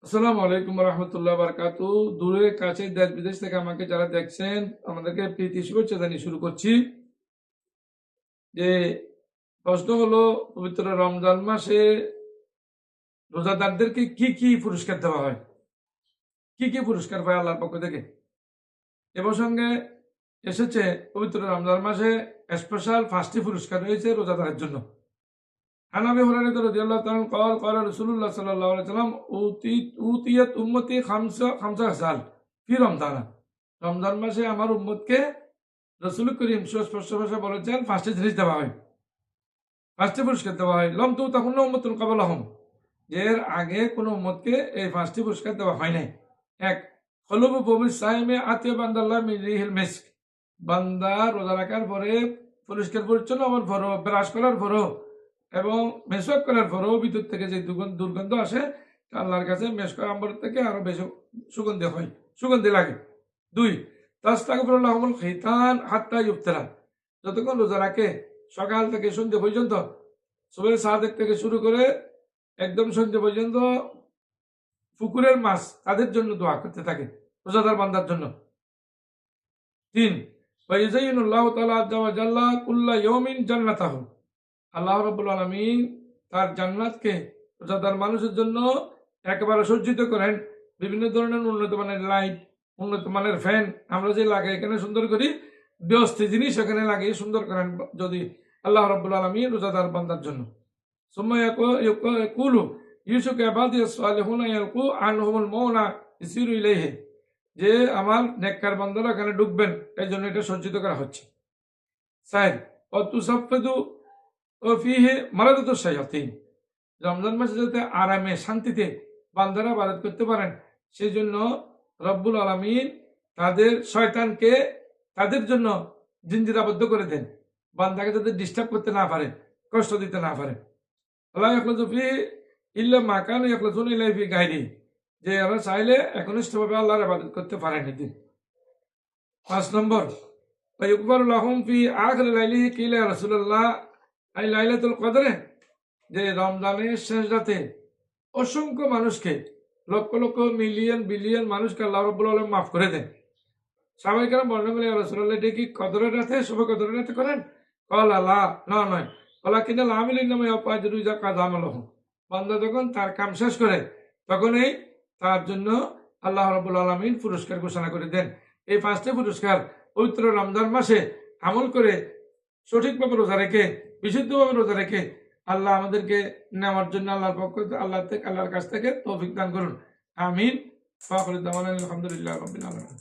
আসসালামু আলাইকুম রহমতুল্লাহ বারকাতু। দূরে কাছে দেশ বিদেশ থেকে আমাকে যারা দেখছেন আমাদেরকে প্রীতি শুভেচ্ছা জানিয়ে শুরু করছি। যে প্রশ্ন হলো, পবিত্র রমজান মাসে রোজাদারদেরকে কি কি পুরস্কার দেওয়া হয়, কি কি পুরস্কার পায় আল্লাহর পক্ষ থেকে? এ প্রসঙ্গে এসেছে পবিত্র রমজান মাসে স্পেশাল 5টি পুরস্কার রয়েছে রোজাদারের জন্য। عن ابي هريره رضي الله تعالى عنه قال قال رسول الله صلى الله عليه وسلم اوتيت امتي خمسه خصال في رمضان। রমজান মাসে আমার উম্মতকে রাসূল করিম সুস্পষ্ট ভাষায় বলেছেন 5টি জিনিস দেওয়া হয়, 5টি পুরস্কার দেওয়া হয়। লম তু তখন উম্মতুল কাবলাহুম, যে এর আগে কোনো উম্মতকে এই 5টি পুরস্কার দেওয়া হয় নাই। এক, কলবু বমিস সাইমে আতিয়া বান্দাল্লাহ মিন রিহিল মিস্ক, বান্দা রোজা রাখার পরে পরিষ্কার পরিচ্ছন্ন হওয়ার পরও, ব্রাশ করার পরও এবং মেসওয়াক করার পরও ভিতর থেকে যে দুর্গন্ধ আসে, আল্লাহর কাছে মেশক আম্বর থেকে আরো বেশি সুগন্ধি লাগে। 2, তাস্তাগফিরুল্লাহুল খিতান হাত্তা ইফতারা, যতক্ষণ রোজা রাখে সকাল থেকে সন্ধ্যা পর্যন্ত, সুবহ সাদেক থেকে শুরু করে একদম সন্ধ্যা পর্যন্ত পুকুরের মাছ তাদের জন্য দোয়া করতে থাকে, রোজাদার বান্দার জন্য। 3, ওয়াইজাইনুল্লাহু তাআলা আযজা ওয়া জাল্লা কুল্লা ইয়াউমিন জান্নাতাহু, আল্লাহ রাব্বুল আলামিন তার জান্নাতকে রোজাদার মানুষের জন্য একেবারে সজ্জিত করেন। বিভিন্ন ধরনের উন্নত মানের লাইট, উন্নত মানের ফ্যান আমরা যে লাগাই এখানে সুন্দর করি, ব্যবস্থিত জিনিস এখানে লাগিয়ে সুন্দর করেন যদি আল্লাহ রাব্বুল আলামিন রোজাদার বান্দার জন্য। সুম্মা ইয়াকুলু ইউসুক ইবাদি সালিহুনা ইয়ালকু আনহুমুল মাউনা ইসিরু ইলাইহি, যে আমার নেককার বান্দারা এখানে ঢুকবেন, এই জন্য এটা সজ্জিত করা হচ্ছে। 4, অতুসাফফিদু ও ফিহে মারাদাতু শায়াতিন, রমজান মাসে যাতে আরামে শান্তিতে বান্দারা ইবাদত করতে পারেন সেই জন্য রব্বুল আলামিন তাদের শয়তানকে তাদের জন্য জিঞ্জিরাবদ্ধ করে দেন, বান্দাকে যাতে ডিস্টার্ব করতে না পারে, কষ্ট দিতে না পারে। আল্লাহ ইয়াখলুজু ফিহি ইল্লা মা কানু ইয়াখলুজুনা ইলাইহি ফি গায়রি, যে ওরা চাইলে একনিষ্ঠভাবে আল্লাহর ইবাদত করতে পারেন এদিন। 5 নম্বর, ওয়ায়ুকবারু লাহুম ফি আখির লাইলিহি কিলা ইয়া রাসূলুল্লাহ আই লাইলাতুল কদরে, যে রমজানের শেষ রাতে অসংখ্য মানুষকে, লক্ষ লক্ষ মিলিয়ন বিলিয়ন মানুষকে আল্লাহ রাব্বুল আলামিন মাফ করে দেন। সাহাবায়ে কেরাম বর্ণনা করলেন, ইয়া রাসূলুল্লাহ এটা কি কদরের রাতে, শুভ কদরের রাতে করেন? ক্বালা লা, না নয়। ওয়ালাকিনাল আমিলু ইন্নামা ইয়াফাজুরু ইযা কাযা আমালহু, বান্দা যখন তার কাম শেষ করে তখনই তার জন্য আল্লাহ রাব্বুল আলামিন পুরস্কার ঘোষণা করে দেন। এই 5টি পুরস্কার পবিত্র রমজান মাসে আমল করে সঠিকভাবে রোজা রেখে, বিশুদ্ধভাবে রোজা রেখে আল্লাহ আমাদেরকে নেওয়ার জন্য আল্লাহর কাছ থেকে তৌফিক দান করুন। আমিন। আলহামদুলিল্লাহ রাব্বিল আলামিন।